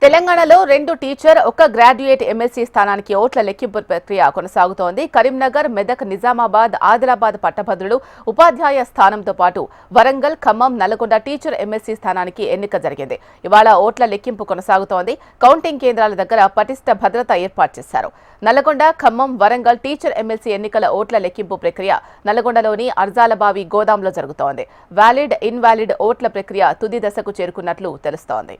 తెలంగాణలో 2 teacher, 1 graduate MLC స్థానానికి ఓట్ల లెక్కింపు ప్రక్రియ కొనసాగుతోంది. కరీంనగర్, మెదక్, నిజామాబాద్, ఆదిలాబాద్ పట్టభద్రులు ఉపాధ్యాయ స్థానంతో పాటు వరంగల్, ఖమ్మం, నల్గొండ టీచర్ ఎమ్మెల్సీ స్థానానికి ఎన్నిక జరిగింది. ఇవాళ ఓట్ల లెక్కింపు కొనసాగుతోంది. కౌంటింగ్ కేంద్రాల దగ్గర పటిష్ట భద్రత ఏర్పాటు చేశారు. నల్గొండ, ఖమ్మం, వరంగల్ టీచర్ ఎమ్మెల్సీ ఎన్నికల ఓట్ల లెక్కింపు ప్రక్రియ నల్గొండలోని అర్జాలబావి గోదాంలో జరుగుతోంది. వ్యాలిడ్, ఇన్వాలిడ్ ఓట్ల ప్రక్రియ తుది దశకు చేరుకున్నట్లు తెలుస్తోంది.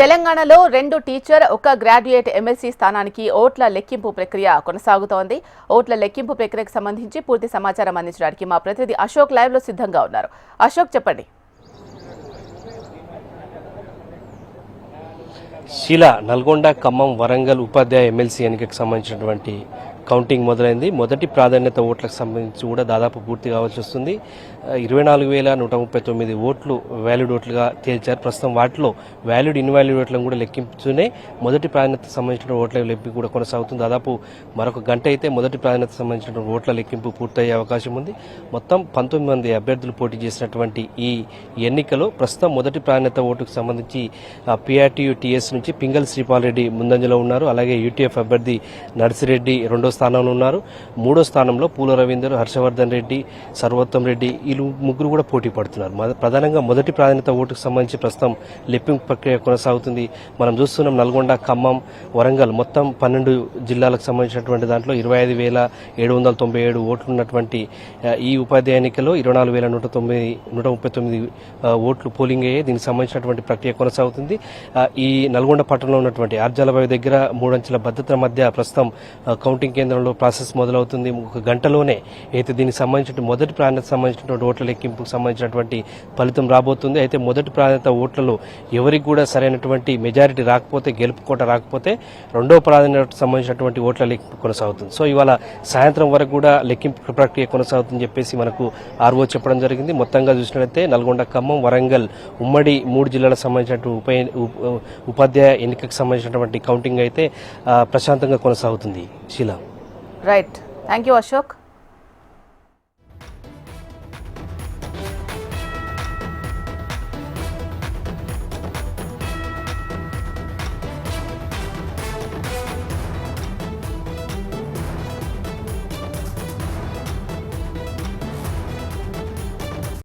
తెలంగాణలో 2 టీచర్, 1 గ్రాడ్యుయేట్ ఎమ్మెల్సీ స్థానానికి ఓట్ల లెక్కింపు ప్రక్రియ కొనసాగుతోంది. ఓట్ల లెక్కింపు ప్రక్రియకు సంబంధించి పూర్తి సమాచారం అందించడానికి మా ప్రతినిధి అశోక్ లైవ్ లో సిద్ధంగా ఉన్నారు. అశోక్, చెప్పండి. శీల, నల్గొండ, ఖమ్మం, వరంగల్ ఉపాధ్యాయ ఎమ్మెల్సీ ఎన్నికకు సంబంధించినటువంటి కౌంటింగ్ మొదలైంది. మొదటి ప్రాధాన్యత ఓట్లకు సంబంధించి కూడా దాదాపు పూర్తి కావాల్సి వస్తుంది. 24,139 ఓట్లు వ్యాలిడ్ ఓట్లుగా తేల్చారు. ప్రస్తుతం వాటిలో వ్యాలిడ్, ఇన్వాలిడ్ ఓట్లను కూడా లెక్కించుతూనే మొదటి ప్రాధాన్యత సంబంధించిన ఓట్ల లెక్కింపు కూడా కొనసాగుతుంది. దాదాపు మరొక గంట అయితే మొదటి ప్రాధాన్యత సంబంధించిన ఓట్ల లెక్కింపు పూర్తయ్యే అవకాశం ఉంది. మొత్తం 19 మంది అభ్యర్థులు పోటీ చేసినటువంటి ఈ ఎన్నికలో ప్రస్తుతం మొదటి ప్రాధాన్యత ఓటుకు సంబంధించి PRTU TS నుంచి పింగల్ శ్రీపాల్ రెడ్డి ముందంజలో ఉన్నారు. అలాగే UTF అభ్యర్థి నర్సిరెడ్డి రెండో స్థానంలో ఉన్నారు. మూడో స్థానంలో పూల రవీందర్, హర్షవర్ధన్ రెడ్డి, సర్వోత్తం రెడ్డి వీళ్ళు ముగ్గురు కూడా పోటీ పడుతున్నారు. ప్రధానంగా మొదటి ప్రాధాన్యత ఓటుకు సంబంధించి ప్రస్తుతం లెక్కింపు ప్రక్రియ కొనసాగుతుంది. మనం చూస్తున్నాం నల్గొండ, ఖమ్మం, వరంగల్ మొత్తం 12 జిల్లాలకు సంబంధించినటువంటి దాంట్లో 25,797 ఓట్లు ఉన్నటువంటి ఈ ఉపాధ్యాయ ఎన్నికల్లో 24,139 ఓట్లు పోలింగ్ అయ్యాయి. దీనికి సంబంధించినటువంటి ప్రక్రియ కొనసాగుతుంది. ఈ నల్గొండ పట్టణంలో ఉన్నటువంటి ఆర్జాలబావి దగ్గర 3 అంచెల భద్రత మధ్య ప్రస్తుతం కౌంటింగ్ కేంద్రంలో ప్రాసెస్ మొదలవుతుంది. ఒక గంటలోనే అయితే దీనికి సంబంధించిన మొదటి ప్రాధాన్యత సంబంధించినటువంటి ఓట్ల లెక్కింపుకు సంబంధించినటువంటి ఫలితం రాబోతుంది. అయితే మొదటి ప్రాధాన్యత ఓట్లలో ఎవరికి కూడా సరైనటువంటి మెజారిటీ రాకపోతే, గెలుపు కోట రాకపోతే రెండవ ప్రాధాన్యత సంబంధించినటువంటి ఓట్ల లెక్కింపు కొనసాగుతుంది. సో ఇవాళ సాయంత్రం వరకు కూడా లెక్కింపు ప్రక్రియ కొనసాగుతుందని చెప్పేసి మనకు RO చెప్పడం జరిగింది. మొత్తంగా చూసినట్లయితే నల్గొండ, ఖమ్మం, వరంగల్ ఉమ్మడి 3 జిల్లాలకు సంబంధించినటువంటి ఉపాధ్యాయ ఎన్నికకు సంబంధించినటువంటి కౌంటింగ్ అయితే ప్రశాంతంగా కొనసాగుతుంది. Sheela, right. Thank you Ashok.